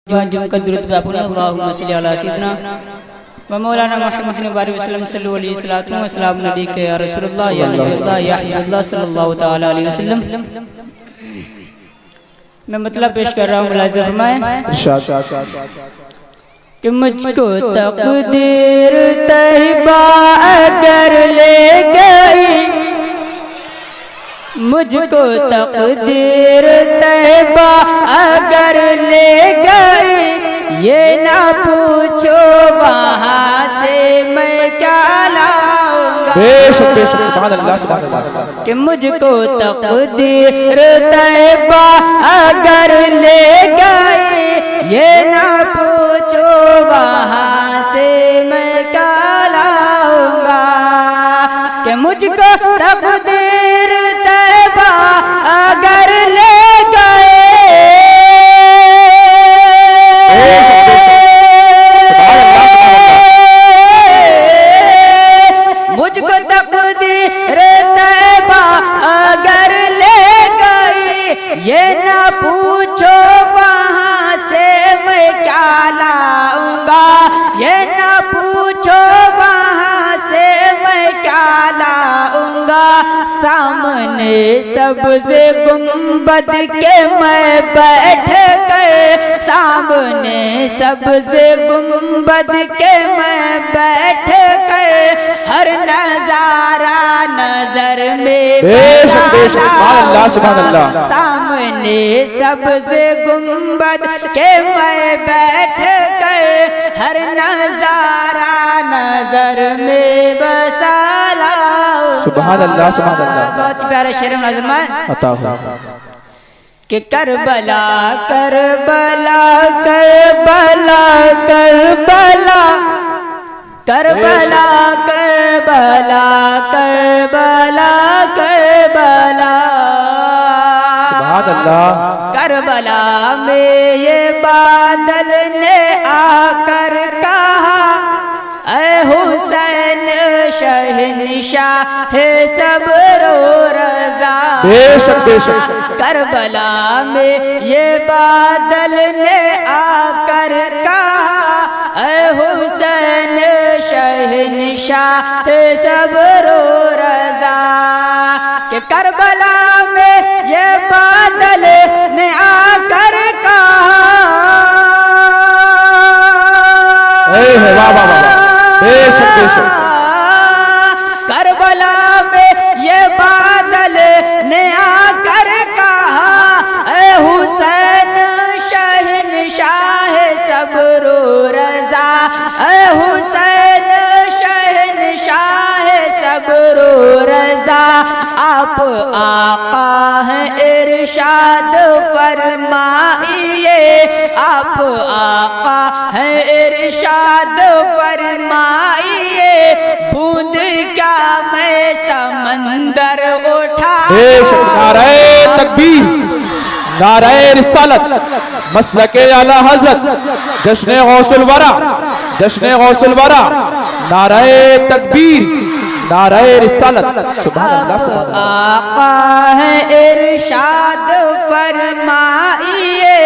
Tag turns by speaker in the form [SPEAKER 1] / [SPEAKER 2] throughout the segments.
[SPEAKER 1] جن کا درود پڑھیں اللہم صلی علی سیدنا و مولانا محمد نبی وسلم صلی علیہ وسلم وسلام نبی کے یا رسول اللہ یا نبی اللہ یا حبیب اللہ صلی اللہ تعالی علیہ وسلم۔ میں مطلب پیش کر رہا ہوں، ملاحظہ فرمائیں کہ مجھ کو تقدیر طیبہ اگر لے گئی، مجھ کو تقدیر طیبہ اگر لے گئی، یہ نہ پوچھو وہاں سے میں کیا لاؤں گا۔
[SPEAKER 2] بے شک سبحان اللہ سبحان اللہ۔
[SPEAKER 1] کہ مجھ کو تقدیر طیبہ اگر لے گئی، یہ نہ پوچھو وہاں سے میں کیا لاؤں گا۔ کہ مجھ کو تقدیر طیبہ اگر لے گئے، مجھ کو تقدیر طیبہ اگر لے گئی، یہ نہ پوچھو وہاں سے میں کیا لاؤں گا، یہ نہ پوچھو وہاں سے میں کیا لاؤں گا۔ سامنے سبز گنبد کے میں بیٹھ کر، سامنے سبز گنبد کے میں بیٹھ کر، ہر نظارہ نظر میں سامنے سبز گنبد کے میں بیٹھ کر، ہر نظارہ نظر میں بسا لاؤں۔
[SPEAKER 2] سبحان اللہ سبحان اللہ۔
[SPEAKER 1] بہت پیارا شعر نظم ہے
[SPEAKER 2] عطا ہو
[SPEAKER 1] کہ کربلا کربلا کربلا کربلا کربلا کربلا کربلا کربلا،
[SPEAKER 2] سبحان اللہ۔
[SPEAKER 1] کربلا میں یہ بادل نے آ کر کہا، اے حسین شہنشاہ صبر و رضا۔
[SPEAKER 2] بے شک بے شک۔
[SPEAKER 1] کربلا میں یہ بادل نے آ کر کہا، اے حسین شہنشاہ صبر و رضا۔ کہ کربلا میں یہ بادل نے آ کر کہا،
[SPEAKER 2] واہ واہ واہ، بے شک بے شک۔
[SPEAKER 1] کربلا میں یہ بادل نے آ کر کہا، اے حسین شہنشاہ صبر و رضا، اے حسین شہنشاہ صبر و رضا۔ آپ آقا ہیں ارشاد فرمائیے، آپ آقا ہیں ارشاد فرمائیے، بوند کیا میں سمندر اٹھا۔
[SPEAKER 2] بے شک۔ نعرہ تکبیر، نعرہ رسالت، مسلک اعلی حضرت، جشن غوث الورا، جشن غوث الورا، نعرہ تکبیر، نعرہ رسالت۔ سبحان اللہ سبحان اللہ۔
[SPEAKER 1] آقا ہے ارشاد فرمائیے،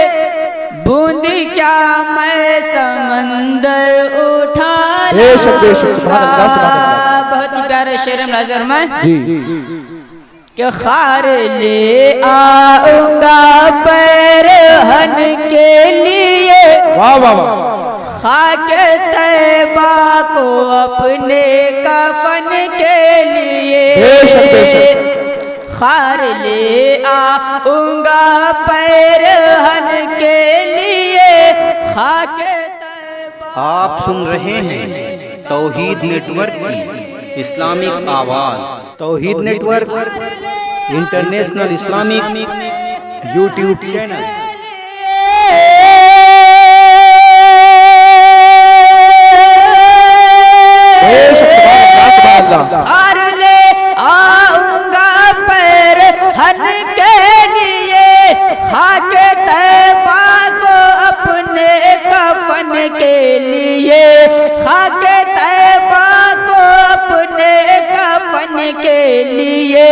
[SPEAKER 1] بوند کیا میں سمندر اٹھا۔
[SPEAKER 2] بے شک بے شک، سبحان اللہ سبحان اللہ۔
[SPEAKER 1] بہت ہی پیارے شعر نظر میں
[SPEAKER 2] جی
[SPEAKER 1] کہ خار لے آؤں گا پیرہن کے لیے،
[SPEAKER 2] واہ واہ واہ،
[SPEAKER 1] خاک طیبہ کو اپنے کفن کے لیے۔
[SPEAKER 2] بے شک بے شک۔
[SPEAKER 1] خار لے آؤں گا پیرہن کے لیے، خاک طیبہ۔
[SPEAKER 3] آپ سن رہے ہیں توحید نیٹ ورک کی اسلامک آواز۔ Tauheed network international Islamic YouTube channel.
[SPEAKER 1] خار لے آؤں گا پیرہن کے لیے، خاک طیبہ کو اپنے کفن کے لیے، خاک طیبہ کو اپنے کفن کے لیے۔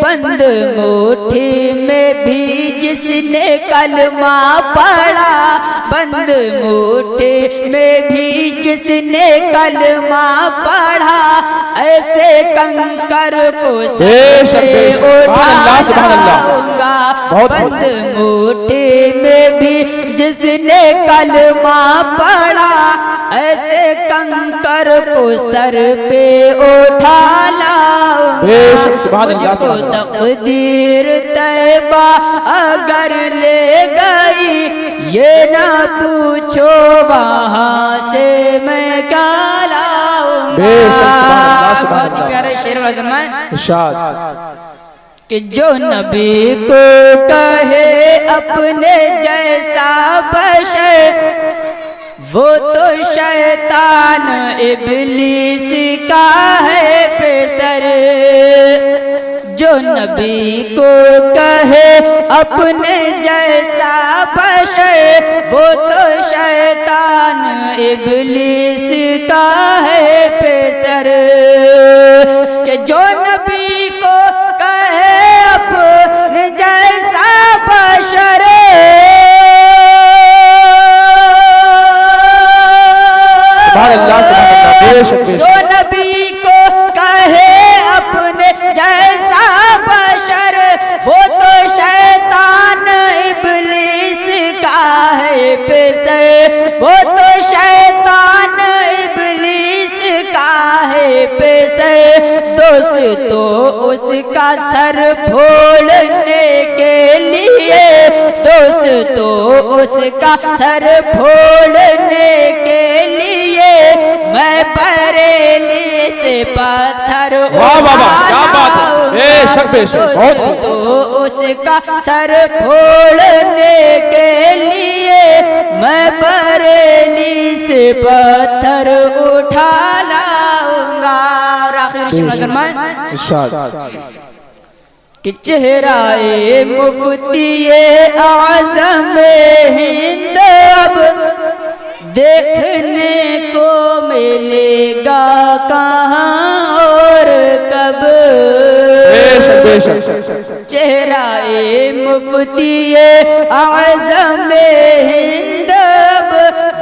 [SPEAKER 1] بند مٹھی میں بھی جس نے کلمہ پڑھا، بند مٹھی میں بھی جس نے کلمہ پڑھا، ایسے کنکر کو سر پہ اٹھاؤں گا۔ بند مٹھی میں بھی جس نے کلمہ پڑھا، ایسے کنکر کو سر پہ اٹھا لاؤں گا۔ مجھ کو تقدیر طیبہ اگر لے گئی، یہ نہ پوچھو وہاں سے میں کیا لاؤں گا۔ بہت ہی پیارے شعر والا فرمائیں کہ جو نبی کو کہے اپنے جیسا بشر، وہ تو شیطان ابلیس کا ہے پیسر۔ جو نبی کو کہے اپنے جیسا بشر، وہ تو شیطان ابلیس کا ہے پیسر۔ کہ جو نبی کو کہے اپنے جیسا بشر، جو نبی کو کہے اپنے جیسا بشر، وہ تو شیطان ابلیس کا ہے پیسر، وہ تو شیطان ابلیس کا ہے پیسر۔ دوست تو اس کا سر پھوڑنے کے لیے، دوست تو اس کا سر پھوڑنے کے لیے، میں بریلی سے پتھر اٹھاؤں گا۔ تو اس کا سر پھوڑنے کے لیے، میں بریلی سے پتھر اٹھا لاؤں گا۔ اور آخر فرمائیں کہ چہرہ مفتی اعظم ہند اب دیکھنے کو ملے گا کہاں اور کب؟ چہرہ مفتی اعظم ہند اب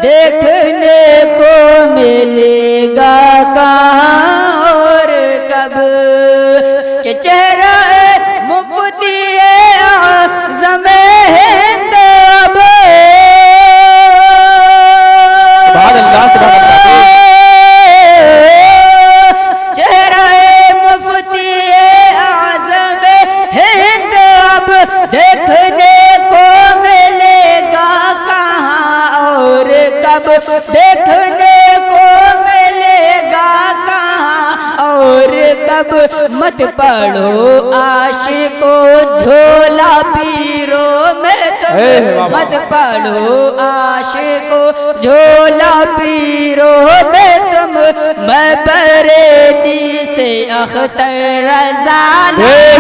[SPEAKER 1] دیکھنے کو ملے گا کہاں اور کب؟ کہ چہرہ مفتی اعظم ہند اب چہرہ مفتی اعظم ہند اب دیکھنے کو ملے گا کہاں اور کب؟ دیکھنے کو ملے گا کہاں اور کب؟ مت پڑھو عاشقو جھولا پیرو میں تم، مت پڑھو عاشقو جھولا پیرو میں تم، میں بریلی سے اختر رضا لاؤں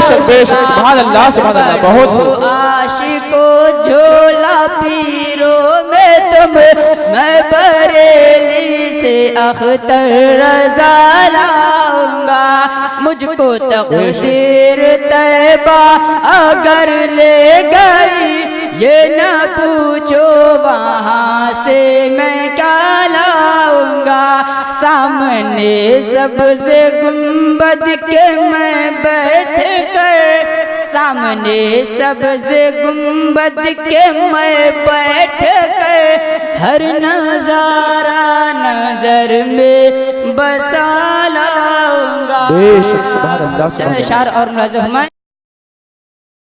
[SPEAKER 1] گا۔ پڑھو عاشقو جھولا پیرو میں تم، میں بریلی سے اختر رضا لاؤں گا۔ مجھ کو تقدیر طیبہ اگر لے گئی، یہ نہ پوچھو وہاں سے میں کیا لاؤں گا۔ سامنے سبز گنبد کے میں بیٹھ کر، سامنے سبز گنبد کے میں بیٹھ کر، ہر نظارہ نظر میں بسا لاؤں گا۔
[SPEAKER 2] بے شک سبحان اللہ۔
[SPEAKER 1] چند اشعار اور ملاحظہ فرمائیں